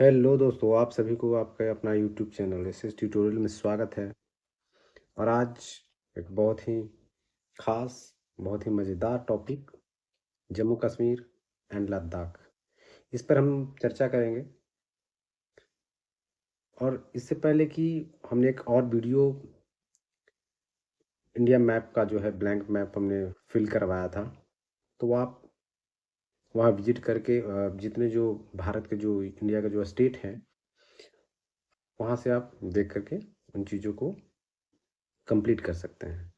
Hello दोस्तों, आप सभी को आपका अपना यूट्यूब चैनल एसएस ट्यूटोरियल में स्वागत है। और आज एक बहुत ही खास, बहुत ही मज़ेदार टॉपिक जम्मू कश्मीर एंड लद्दाख, इस पर हम चर्चा करेंगे। और इससे पहले कि हमने एक और वीडियो इंडिया मैप का जो है ब्लैंक मैप हमने फिल करवाया था, तो आप वहाँ विजिट करके जितने जो भारत के जो इंडिया का जो स्टेट हैं वहाँ से आप देख करके उन चीज़ों को कंप्लीट कर सकते हैं।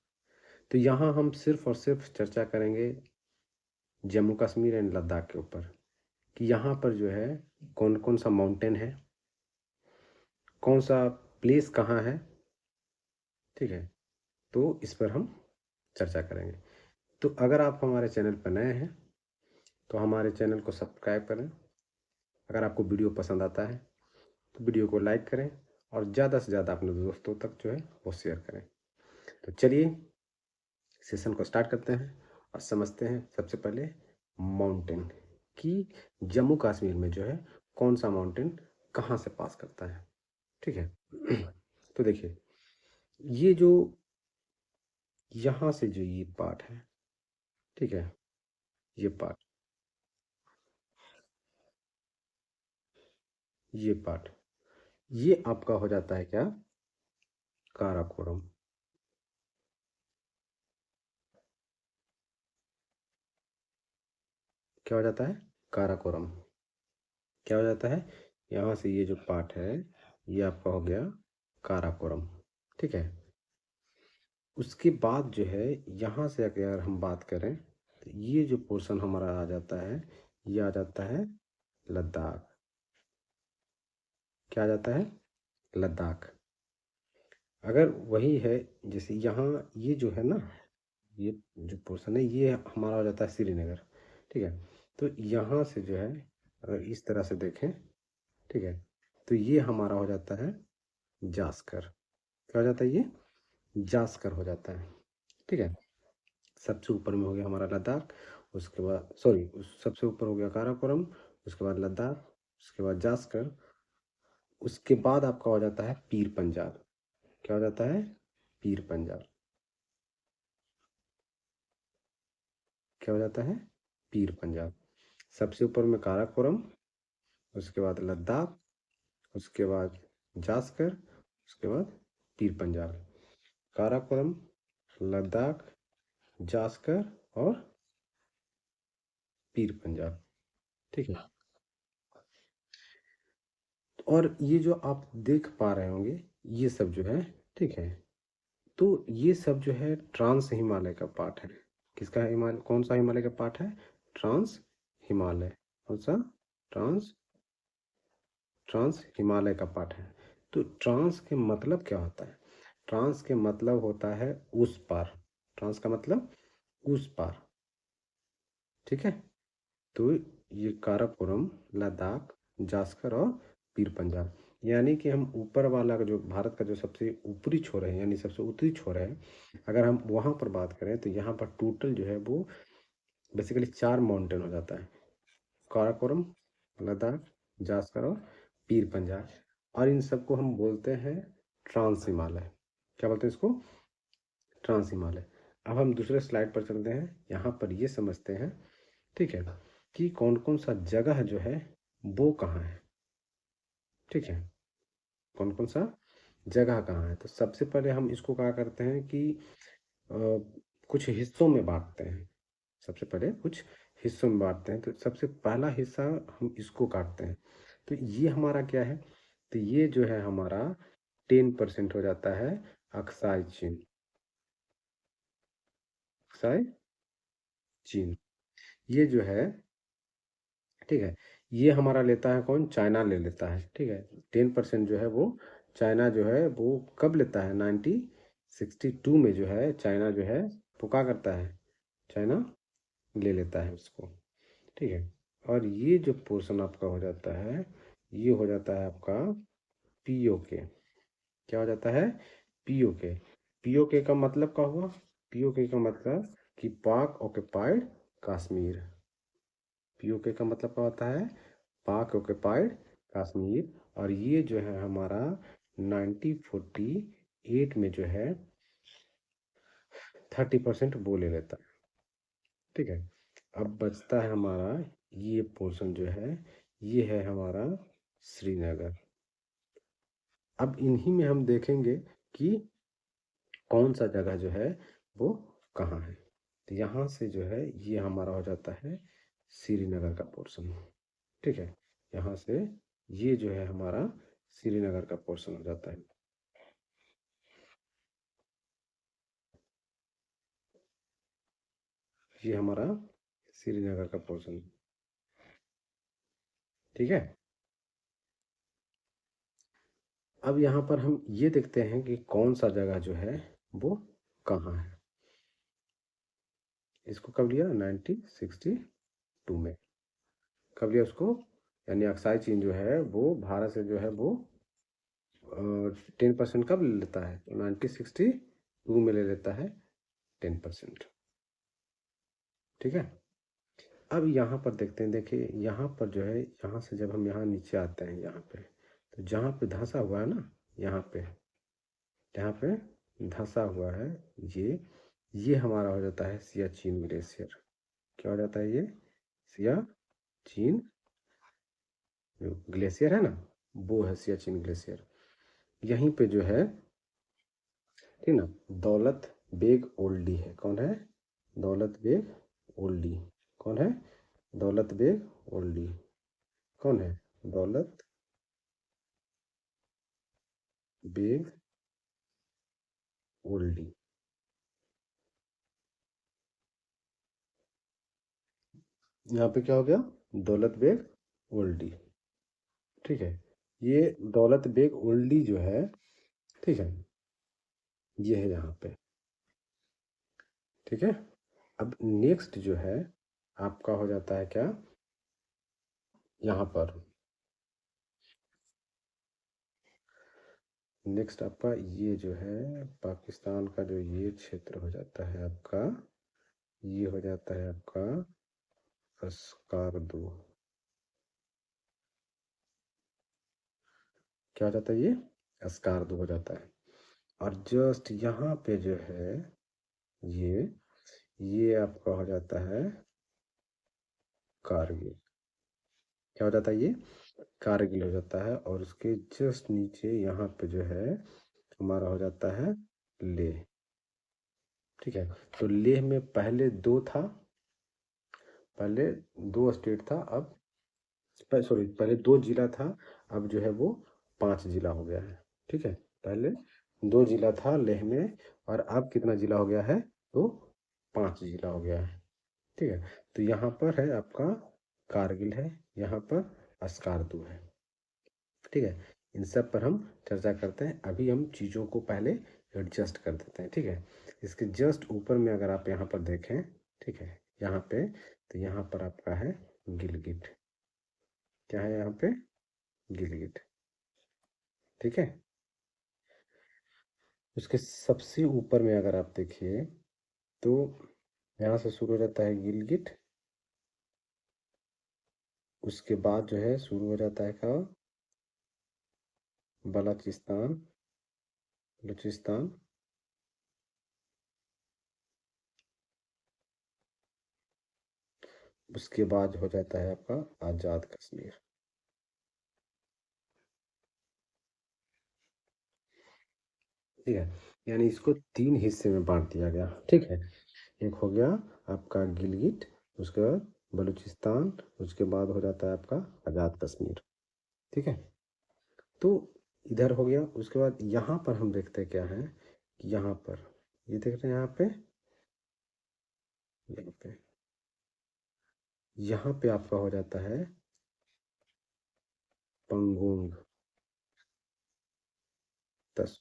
तो यहाँ हम सिर्फ और सिर्फ चर्चा करेंगे जम्मू कश्मीर एंड लद्दाख के ऊपर कि यहाँ पर जो है कौन कौन सा माउंटेन है, कौन सा प्लेस कहाँ है। ठीक है, तो इस पर हम चर्चा करेंगे। तो अगर आप हमारे चैनल पर नए हैं तो हमारे चैनल को सब्सक्राइब करें। अगर आपको वीडियो पसंद आता है तो वीडियो को लाइक करें और ज़्यादा से ज़्यादा अपने दोस्तों तक जो है वो शेयर करें। तो चलिए सेशन को स्टार्ट करते हैं और समझते हैं सबसे पहले माउंटेन कि जम्मू कश्मीर में जो है कौन सा माउंटेन कहाँ से पास करता है। ठीक है। तो देखिए, ये जो यहाँ से जो ये पार्ट है, ठीक है, ये पार्ट, ये पार्ट, ये आपका हो जाता है क्या, काराकोरम। क्या हो जाता है, काराकोरम। क्या हो जाता है, यहाँ से ये जो पार्ट है ये आपका हो गया काराकोरम। ठीक है। उसके बाद जो है यहाँ से अगर हम बात करें तो ये जो पोर्शन हमारा आ जाता है, ये आ जाता है लद्दाख। क्या आ जाता है, लद्दाख। अगर वही है, जैसे यहाँ ये जो है ना, ये जो पोर्शन है ये हमारा हो जाता है श्रीनगर। ठीक है। तो यहाँ से जो है अगर इस तरह से देखें, ठीक है, तो ये हमारा हो जाता है जास्कर। क्या हो जाता है, ये जास्कर हो जाता है। ठीक है। सबसे ऊपर में हो गया हमारा लद्दाख, उसके बाद सॉरी सबसे ऊपर हो गया काराकोरम, उसके बाद लद्दाख, उसके बाद जास्कर, उसके बाद आपका हो जाता है पीर पंजाल। क्या हो जाता है, पीर पंजाल। क्या हो जाता है, पीर पंजाल। सबसे ऊपर में काराकोरम, उसके बाद लद्दाख, उसके बाद जास्कर, उसके बाद पीर पंजाल। काराकोरम, लद्दाख, जास्कर और पीर पंजाल। ठीक है। और ये जो आप देख पा रहे होंगे ये सब जो है, ठीक है, तो ये सब जो है ट्रांस हिमालय का पार्ट है। किसका हिमालय, कौन सा हिमालय का पार्ट है, ट्रांस हिमालय। कौन सा, ट्रांस, ट्रांस हिमालय का पार्ट है। तो ट्रांस के मतलब क्या होता है, ट्रांस के मतलब होता है उस पार। ट्रांस का मतलब उस पार। ठीक है। तो ये काराकोरम, लद्दाख, जास्कर और पीर पंजाल, यानी कि हम ऊपर वाला का जो भारत का जो सबसे ऊपरी छोर है यानी सबसे उत्तरी छोर है, अगर हम वहाँ पर बात करें तो यहाँ पर टोटल जो है वो बेसिकली 4 माउंटेन हो जाता है, काराकोरम, लद्दाख, जास्कर और पीर पंजाल। और इन सबको हम बोलते हैं ट्रांस हिमालय। क्या बोलते हैं इसको, ट्रांस हिमालय। अब हम दूसरे स्लाइड पर चलते हैं, यहाँ पर ये समझते हैं, ठीक है, कि कौन कौन सा जगह जो है वो कहाँ है। ठीक है, कौन कौन सा जगह कहाँ है। तो सबसे पहले हम इसको क्या करते हैं कि अ, कुछ हिस्सों में बांटते हैं। सबसे पहले कुछ हिस्सों में बांटते हैं, तो सबसे पहला हिस्सा हम इसको काटते हैं। तो ये हमारा क्या है, तो ये जो है हमारा 10% हो जाता है अक्साई चीन। अक्साई चीन, ये जो है, ठीक है, ये हमारा लेता है कौन, चाइना ले लेता है। ठीक है, 10% जो है वो चाइना जो है वो कब लेता है, 1962 में जो है चाइना जो है वो क्या करता है, चाइना ले लेता है उसको। ठीक है। और ये जो पोर्शन आपका हो जाता है ये हो जाता है आपका पीओके। क्या हो जाता है, पीओके। पीओके का मतलब क्या हुआ, पीओके का मतलब कि पाक ऑक्युपाइड कश्मीर। पीओके का मतलब क्या होता है, पाक ऑक्युपाइड कश्मीर। और ये जो है हमारा 1948 में जो है 30% वो ले लेता है। ठीक है, अब बचता है हमारा ये पोर्शन जो है, ये है हमारा श्रीनगर। अब इन्हीं में हम देखेंगे कि कौन सा जगह जो है वो कहाँ है। तो यहाँ से जो है ये हमारा हो जाता है श्रीनगर का पोर्शन। ठीक है, यहाँ से ये जो है हमारा श्रीनगर का पोर्शन हो जाता है। ये हमारा श्रीनगर का पोर्शन। ठीक है, अब यहाँ पर हम ये देखते हैं कि कौन सा जगह जो है वो कहाँ है। इसको कब लिया? 1962 में। कब लिया उसको? यानी अक्साई चीन जो है वो भारत से जो है वो 10% कब ले लेता है? तो 1962 में ले लेता है 10%। ठीक है, अब यहाँ पर देखते हैं। देखिए यहाँ पर जो है, यहाँ से जब हम यहाँ नीचे आते हैं यहाँ पे, तो जहाँ पे धंसा हुआ है ना, यहाँ पे जहाँ पे धंसा हुआ है, ये हमारा हो जाता है सियाचिन ग्लेशियर। क्या हो जाता है ये? सियाचिन जो ग्लेशियर है ना, वो है सियाचिन ग्लेशियर। यहीं पे जो है, ठीक ना, दौलत बेग ओल्डी है। कौन है? दौलत बेग ओल्डी। कौन है? दौलत बेग ओल्डी। कौन है? दौलत बेग ओल्डी। यहाँ पे क्या हो गया? दौलत बेग ओल्डी। ठीक है, ये दौलत बेग ओल्डी जो है, ठीक है, ये है यहाँ पे। ठीक है, अब नेक्स्ट जो है आपका हो जाता है क्या? यहाँ पर नेक्स्ट आपका ये जो है पाकिस्तान का जो ये क्षेत्र हो जाता है आपका, ये हो जाता है आपका अस्कारदू। क्या हो जाता है? ये अस्कारदू हो जाता है। और जस्ट यहाँ पे जो है ये ये आपका हो जाता है कारगिल। क्या हो जाता है? ये कारगिल हो जाता है। और उसके जस्ट नीचे यहाँ पे जो है हमारा हो जाता है लेह। ठीक है, तो लेह में पहले दो था, पहले दो स्टेट था, अब सॉरी पहले दो जिला था, अब जो है वो 5 जिला हो गया है। ठीक है, पहले 2 जिला था लेह में, और अब कितना जिला हो गया है? तो 5 जिला हो गया है। ठीक है, तो यहाँ पर है आपका कारगिल है, यहाँ पर अस्कारदू है। ठीक है, इन सब पर हम चर्चा करते हैं। अभी हम चीज़ों को पहले एडजस्ट कर देते हैं। ठीक है, इसके जस्ट ऊपर में अगर आप यहाँ पर देखें, ठीक है, यहाँ पे, तो यहाँ पर आपका है गिलगिट। क्या है यहाँ पे? गिलगिट। ठीक है, उसके सबसे ऊपर में अगर आप देखिए, तो यहाँ से शुरू हो जाता है गिलगिट। उसके बाद जो है शुरू हो जाता है क्या? बलाचिस्तान, बलूचिस्तान। उसके बाद हो जाता है आपका आज़ाद कश्मीर। ठीक है, यानी इसको 3 हिस्से में बांट दिया गया। ठीक है, एक हो गया आपका गिलगिट, उसके बाद बलूचिस्तान, उसके बाद हो जाता है आपका आज़ाद कश्मीर। ठीक है, तो इधर हो गया। उसके बाद यहाँ पर हम देखते हैं क्या है कि यहाँ पर ये देख रहे हैं, यहाँ पे यहाँ पे आपका हो जाता है पंगोंग तस।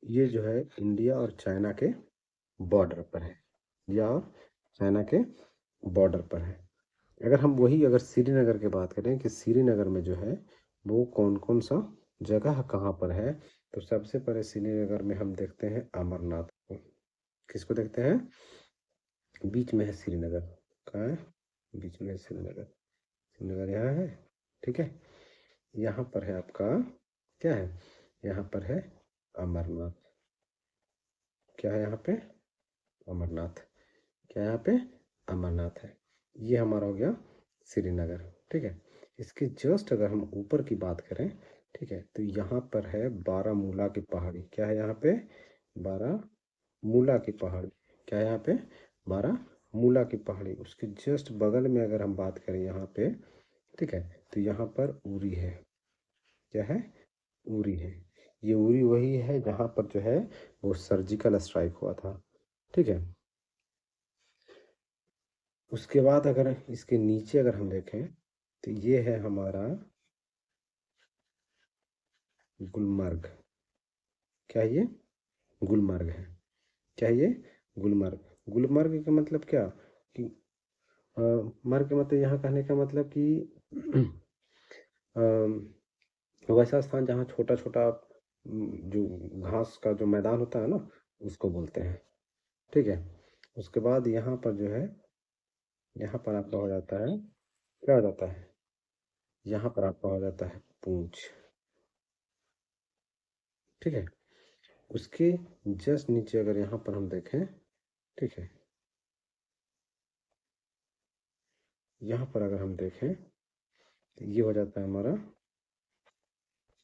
ये जो है इंडिया और चाइना के बॉर्डर पर है, इंडिया और चाइना के बॉर्डर पर है। अगर हम वही अगर श्रीनगर की बात करें कि श्रीनगर में जो है वो कौन कौन सा जगह कहाँ पर है, तो सबसे पहले श्रीनगर में हम देखते हैं अमरनाथ को। किसको देखते हैं? बीच में है श्रीनगर। कहाँ है? बीच में है श्रीनगर। श्रीनगर यहाँ है, ठीक है। यहाँ पर है आपका क्या है, यहाँ पर है अमरनाथ। क्या है यहाँ पे, अमरनाथ। क्या है यहाँ पे, अमरनाथ है। ये हमारा हो गया श्रीनगर। ठीक है। इसके जस्ट अगर हम ऊपर की बात करें, ठीक है, तो यहाँ पर है बारामूला की पहाड़ी। क्या है यहाँ पे, बारामूला की पहाड़ी। क्या है यहाँ पे, बारामूला की पहाड़ी। उसके जस्ट बगल में अगर हम बात करें यहाँ पे, ठीक है, तो यहाँ पर उरी है। क्या है, उरी है। ये उरी वही है जहाँ पर जो है वो सर्जिकल स्ट्राइक हुआ था। ठीक है। उसके बाद अगर इसके नीचे अगर हम देखें, तो ये है हमारा गुलमर्ग। क्या है ये, गुलमर्ग है। क्या है ये, गुलमर्ग। गुलमर्ग का मतलब क्या कि मर्ग का मतलब यहाँ कहने का मतलब कि वैसा स्थान जहाँ छोटा छोटा जो घास का जो मैदान होता है ना, उसको बोलते हैं। ठीक है। उसके बाद यहाँ पर जो है, यहाँ पर आपका हो जाता है, क्या हो जाता है, यहाँ पर आपका हो जाता है पूंछ। ठीक है। उसके जस्ट नीचे अगर यहाँ पर हम देखें, ठीक है, यहाँ पर अगर हम देखें तो ये हो जाता है हमारा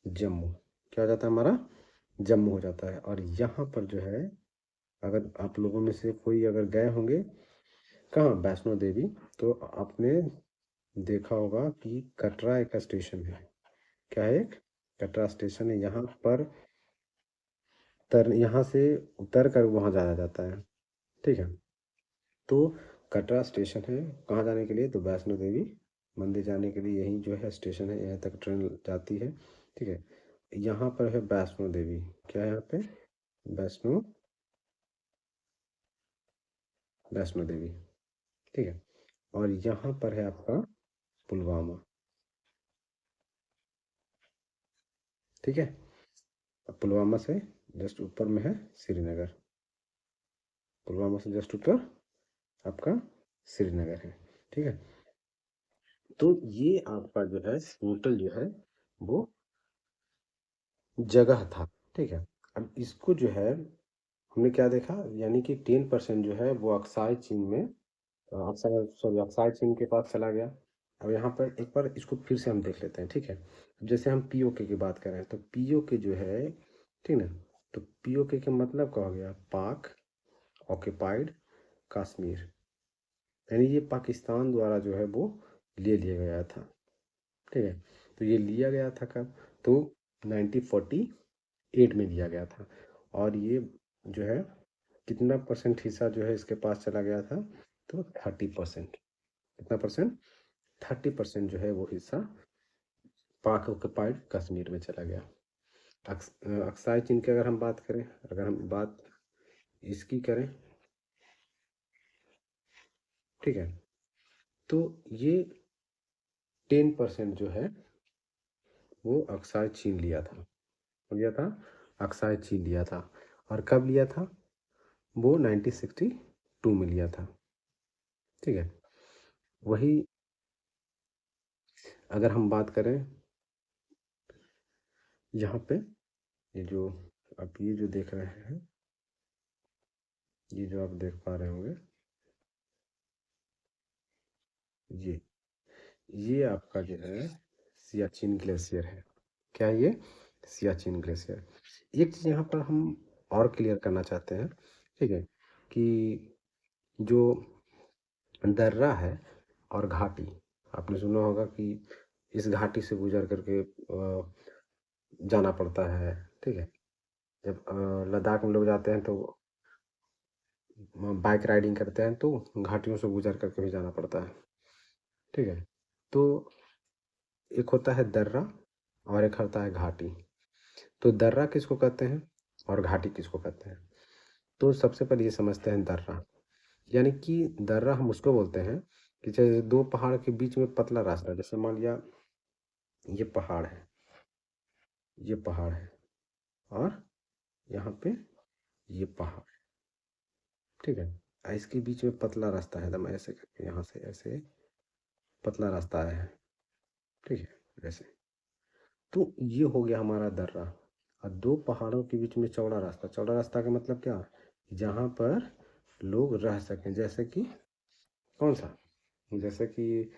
जम्मू। क्या हो जाता है हमारा, जम्मू हो जाता है। और यहाँ पर जो है, अगर आप लोगों में से कोई अगर गए होंगे कहाँ, वैष्णो देवी, तो आपने देखा होगा कि कटरा एक स्टेशन है। क्या है, एक कटरा स्टेशन है। यहाँ पर यहाँ से उतर कर वहाँ जाया जाता है। ठीक है। तो कटरा स्टेशन है कहाँ जाने के लिए, तो वैष्णो देवी मंदिर जाने के लिए यही जो है स्टेशन है, यहाँ तक ट्रेन जाती है। ठीक है। यहाँ पर है वैष्णो देवी। क्या है यहाँ पे, वैष्णो, वैष्णो देवी। ठीक है। और यहाँ पर है आपका पुलवामा। ठीक है। अब पुलवामा से जस्ट ऊपर में है श्रीनगर। पुलवामा से जस्ट ऊपर आपका श्रीनगर है। ठीक है। तो ये आपका जो है टोटल जो है वो जगह था। ठीक है। अब इसको जो है हमने क्या देखा, यानी कि 10% जो है वो अक्साई चीन में, अक्साई, सॉरी, अक्साई चीन के पास चला गया। अब यहाँ पर एक बार इसको फिर से हम देख लेते हैं। ठीक है। अब जैसे हम पीओके की बात करें, तो पीओके जो है, ठीक ना, तो पीओके का मतलब क्या हो गया, पाक ऑक्यूपाइड कश्मीर। यानी ये पाकिस्तान द्वारा जो है वो ले लिया गया था। ठीक है। तो ये लिया गया था कब, तो 1948 में लिया गया था। और ये जो है कितना परसेंट हिस्सा जो है इसके पास चला गया था, तो 30%। कितना परसेंट, 30% जो है वो हिस्सा पाक ऑक्युपाइड कश्मीर में चला गया। अक्साई चीन की अगर हम बात करें, अगर हम बात इसकी करें, ठीक है, तो ये 10% जो है वो अक्साई चीन लिया था। लिया था, अक्साई चीन लिया था। और कब लिया था, वो 1962 में लिया था। ठीक है। वही अगर हम बात करें यहाँ पे, ये जो आप ये जो देख रहे हैं, ये जो आप देख पा रहे होंगे, ये ये आपका जो है सियाचिन ग्लेशियर है। क्या है ये, सियाचिन ग्लेशियर। एक चीज़ यहाँ पर हम और क्लियर करना चाहते हैं, ठीक है, कि जो दर्रा है और घाटी, आपने सुना होगा कि इस घाटी से गुजर करके जाना पड़ता है। ठीक है। जब लद्दाख में लोग जाते हैं तो बाइक राइडिंग करते हैं तो घाटियों से गुजर करके भी जाना पड़ता है। ठीक है। तो एक होता है दर्रा और एक होता है घाटी। तो दर्रा किसको कहते हैं और घाटी किसको कहते हैं, तो सबसे पहले ये समझते हैं दर्रा। यानी कि दर्रा हम उसको बोलते हैं कि जैसे दो पहाड़ के बीच में पतला रास्ता, जैसे मान लिया ये पहाड़ है, ये पहाड़ है, और यहाँ पे ये पहाड़, ठीक है, इसके बीच में पतला रास्ता है, एकदम ऐसे करके यहाँ से ऐसे पतला रास्ता आया है। ठीक है। ऐसे। तो ये हो गया हमारा दर्रा। और दो पहाड़ों के बीच में चौड़ा रास्ता। चौड़ा रास्ता का मतलब क्या? जहाँ पर लोग रह सकें। जैसे कि कौन सा? जैसे कि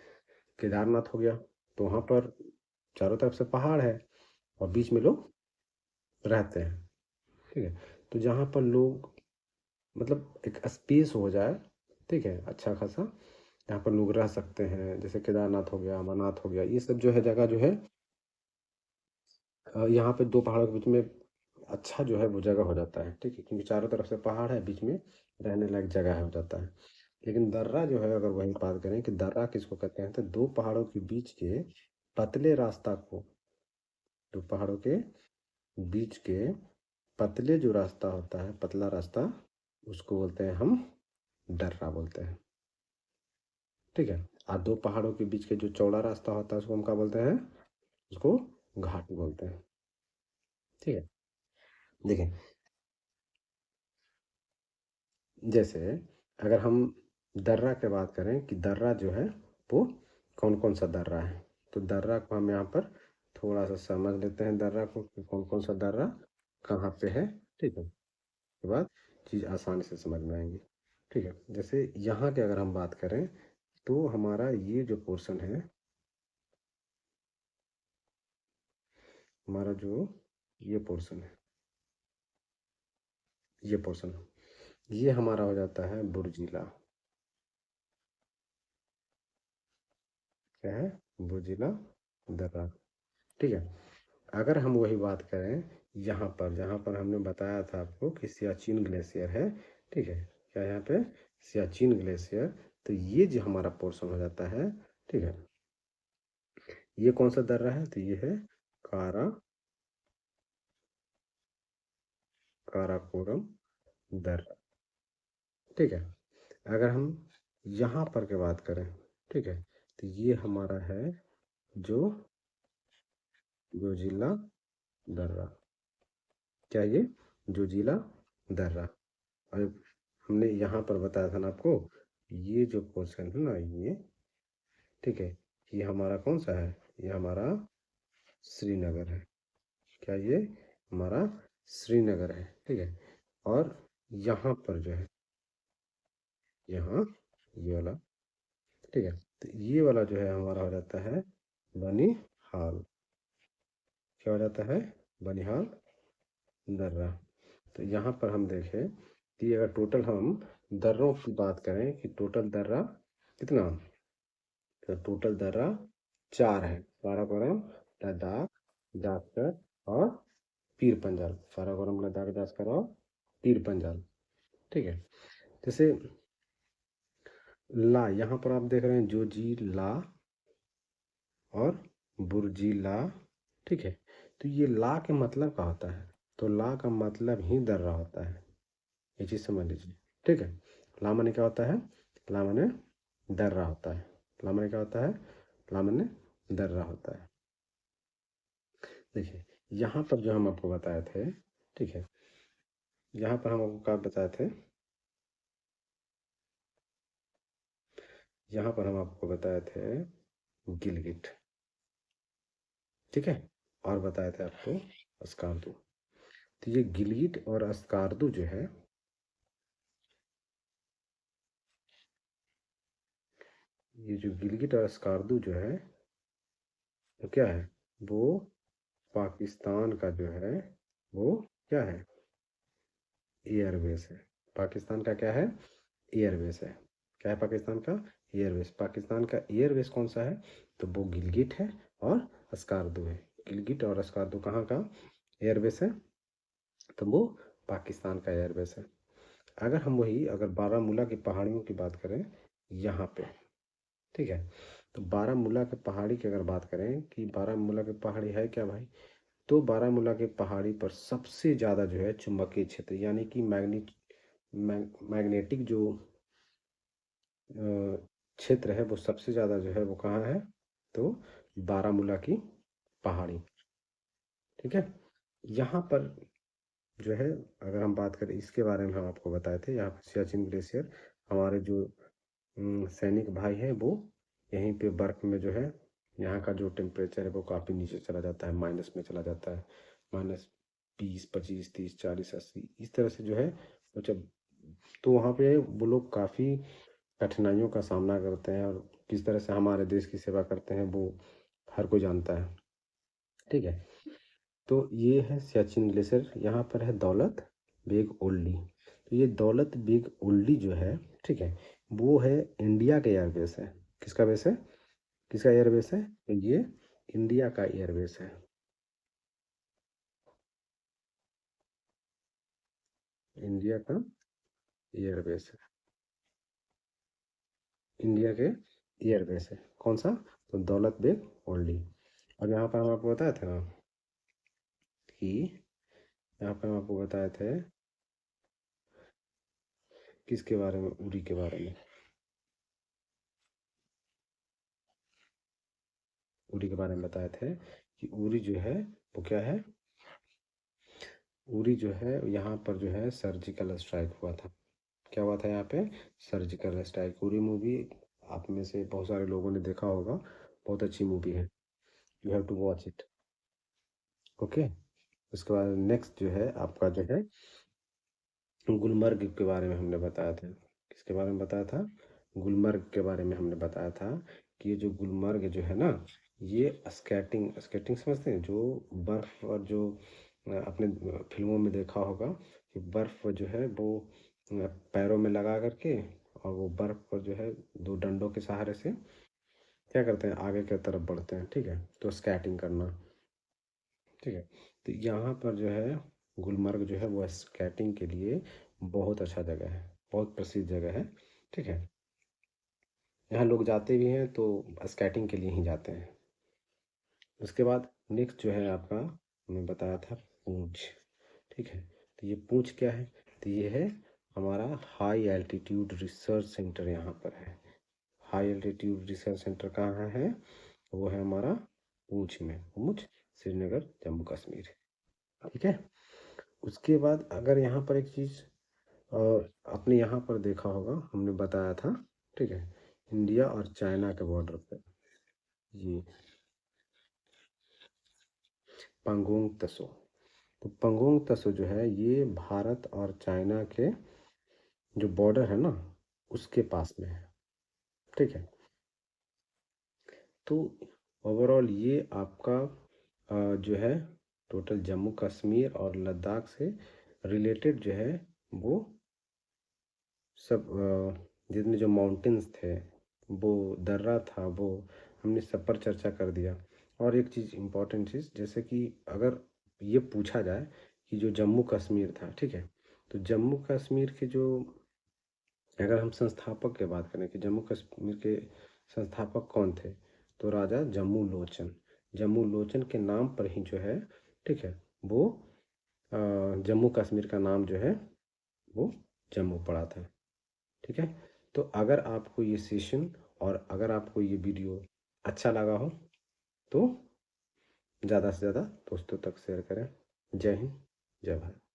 केदारनाथ हो गया, तो वहाँ पर चारों तरफ से पहाड़ है और बीच में लोग रहते हैं। ठीक है। तो जहाँ पर लोग मतलब एक स्पेस हो जाए, ठीक है, अच्छा खासा, यहाँ पर लोग रह सकते हैं। जैसे केदारनाथ हो गया, अमरनाथ हो गया, ये सब जो है जगह जो है यहाँ पे दो पहाड़ों के बीच में अच्छा जो है वो जगह हो जाता है। ठीक है, क्योंकि चारों तरफ से पहाड़ है, बीच में रहने लायक जगह हो जाता है। लेकिन दर्रा जो है, अगर वही बात करें कि दर्रा किसको कहते हैं, तो दो पहाड़ों के बीच के पतले रास्ता को, दो पहाड़ों के बीच के पतले जो रास्ता होता है, पतला रास्ता, उसको बोलते हैं हम दर्रा बोलते हैं। ठीक है। और दो पहाड़ों के बीच के जो चौड़ा रास्ता होता है उसको हम क्या बोलते हैं? उसको घाटी बोलते हैं। ठीक है। देखें, जैसे अगर हम दर्रा की बात करें कि दर्रा जो है वो कौन कौन सा दर्रा है, तो दर्रा को हम यहाँ पर थोड़ा सा समझ लेते हैं। दर्रा को कि कौन कौन सा दर्रा कहाँ पे है। ठीक है, उसके बाद चीज़ आसानी से समझ में आएंगी। ठीक है। जैसे यहाँ की अगर हम बात करें तो हमारा ये जो पोर्शन है, हमारा जो ये पोर्शन है, ये पोर्शन, ये हमारा हो जाता है बुर्जिला। क्या है? बुर्जिला दर्रा। ठीक है। अगर हम वही बात करें यहाँ पर, जहाँ पर हमने बताया था आपको कि सियाचिन ग्लेशियर है। ठीक है, क्या यहाँ पे? सियाचिन ग्लेशियर। तो ये जो हमारा पोर्शन हो जाता है, ठीक है, ये कौन सा दर्रा है? तो ये है कारा काराकोरम दर्रा। ठीक है। अगर हम यहाँ पर के बात करें, ठीक है, तो ये हमारा है जो जोजिला दर्रा। क्या ये? जोजिला दर्रा। और हमने यहाँ पर बताया था ना आपको, ये जो पोर्शन है ना ये, ठीक है, ये हमारा कौन सा है? ये हमारा श्रीनगर है। क्या ये? हमारा श्रीनगर है। ठीक है। और यहाँ पर जो है, यहाँ ये वाला, ठीक है, तो ये वाला जो है हमारा हो जाता है बनिहाल। क्या हो जाता है? बनिहाल दर्रा। तो यहाँ पर हम देखें कि अगर टोटल हम दर्रों की बात करें कि टोटल दर्रा कितना, तो टोटल दर्रा चार है। काराकोरम, लद्दाख, जास्कर और पीर पंजाल। काराकोरम, लद्दाख, जास्कर और पीर पंजाल। ठीक है। जैसे ला, यहाँ पर आप देख रहे हैं जोजी ला और बुर्जिला। ठीक है। तो ये ला के मतलब क्या होता है? तो ला का मतलब ही दर्रा होता है। ये चीज़ समझ लीजिए। ठीक है। ला माने क्या होता है? ला माने दर्रा होता है। ला माने क्या होता है? ला माने दर्रा होता है। देखिए, यहाँ पर जो हम आपको बताए थे, ठीक है, यहाँ पर हम आपको क्या बताए थे? यहाँ पर हम आपको बताए थे गिलगिट। ठीक है। और बताए थे आपको स्कार्दू। तो ये गिलगिट और स्कार्दू जो है, ये जो गिलगिट और स्कार्दू जो है, वो क्या है? वो पाकिस्तान का जो है, वो क्या है? एयरबेस है। पाकिस्तान का क्या है? एयरबेस है। क्या है पाकिस्तान का? एयरबेस। पाकिस्तान का एयरबेस कौन सा है? तो वो गिलगिट है और स्कार्दू है। गिलगिट और स्कार्दू कहाँ का एयरबेस है? तो वो पाकिस्तान का एयरबेस है। अगर हम वही अगर बारामूला की पहाड़ियों की बात करें यहाँ पे, ठीक है, तो बारामूला के पहाड़ी की अगर बात करें कि बारामूला की पहाड़ी है क्या भाई, तो बारामूला के पहाड़ी पर सबसे ज़्यादा जो है चुंबकीय क्षेत्र, यानी कि मैग्नेटिक जो क्षेत्र है, वो सबसे ज़्यादा जो है वो कहाँ है? तो बारामूला की पहाड़ी। ठीक है। यहाँ पर जो है, अगर हम बात करें इसके बारे में, हम आपको बताए थे यहाँ पर सियाचिन ग्लेशियर, हमारे जो सैनिक भाई हैं वो यहीं पे बर्फ में जो है यहाँ का जो टेम्परेचर है वो काफ़ी नीचे चला जाता है, माइनस में चला जाता है, -20, 25, 30, 40, 80 इस तरह से जो है वो जब, तो वहाँ पे वो लोग काफ़ी कठिनाइयों का सामना करते हैं, और किस तरह से हमारे देश की सेवा करते हैं वो हर कोई जानता है, ठीक है। तो ये है सियाचिन ग्लेशियर। यहाँ पर है दौलत बेग ओल्डी। तो ये दौलत बेग ओल्डी जो है, ठीक है, वो है इंडिया का एयरबेस है। किसका बेस है? किसका एयरबेस है? तो ये इंडिया का एयरबेस है। इंडिया का एयरबेस है। इंडिया के एयरबेस है। कौन सा? तो दौलत बेग ओल्डी। और यहाँ पर हम आपको बताए थे ना कि, यहाँ पर हम आपको बताए थे किसके बारे में, उरी के बारे में। उरी के बारे में बताए थे कि उरी जो है वो क्या है, उरी जो है यहाँ पर जो है सर्जिकल स्ट्राइक हुआ था। क्या हुआ था यहाँ पे? Surgical strike. उरी मूवी आप में से बहुत सारे लोगों ने देखा होगा, बहुत अच्छी मूवी है, you have to watch it. Okay. उसके बाद नेक्स्ट जो है आपका जो है गुलमर्ग के बारे में हमने बताया था। किसके बारे में बताया था? गुलमर्ग के बारे में हमने बताया था कि ये जो गुलमर्ग जो है ना, ये स्केटिंग, स्केटिंग समझते हैं, जो बर्फ, और जो अपने फिल्मों में देखा होगा कि बर्फ जो है वो पैरों में लगा करके, और वो बर्फ पर जो है दो डंडों के सहारे से क्या करते हैं, आगे की तरफ बढ़ते हैं, ठीक है, तो स्केटिंग करना, ठीक है। तो यहाँ पर जो है गुलमर्ग जो है वो स्केटिंग के लिए बहुत अच्छा जगह है, बहुत प्रसिद्ध जगह है, ठीक है। यहाँ लोग जाते भी हैं तो स्केटिंग के लिए ही जाते हैं। उसके बाद नेक्स्ट जो है आपका, मैं बताया था पूंछ, ठीक है। तो ये पूंछ क्या है? तो ये है हमारा हाई एल्टीट्यूड रिसर्च सेंटर, यहाँ पर है। हाई एल्टीट्यूड रिसर्च सेंटर कहाँ है? वो है हमारा पूंछ में, पूंछ, श्रीनगर, जम्मू कश्मीर, ठीक है। उसके बाद अगर यहाँ पर एक चीज़ आपने यहाँ पर देखा होगा, हमने बताया था, ठीक है, इंडिया और चाइना के बॉर्डर पे ये पंगोंग तसो। तो पंगोंग तसो जो है ये भारत और चाइना के जो बॉर्डर है ना, उसके पास में है, ठीक है। तो ओवरऑल ये आपका जो है टोटल जम्मू कश्मीर और लद्दाख से रिलेटेड जो है वो सब, जितने जो माउंटेन्स थे, वो दर्रा था, वो हमने सब पर चर्चा कर दिया। और एक चीज़, इम्पोर्टेंट चीज़, जैसे कि अगर ये पूछा जाए कि जो जम्मू कश्मीर था, ठीक है, तो जम्मू कश्मीर के जो, अगर हम संस्थापक की बात करें कि जम्मू कश्मीर के संस्थापक कौन थे, तो राजा जम्मू लोचन। जम्मू लोचन के नाम पर ही जो है, ठीक है, वो जम्मू कश्मीर का नाम जो है वो जम्मू पड़ा था, ठीक है। तो अगर आपको ये सेशन और अगर आपको ये वीडियो अच्छा लगा हो तो ज़्यादा से ज़्यादा दोस्तों तक शेयर करें। जय हिंद, जय भारत।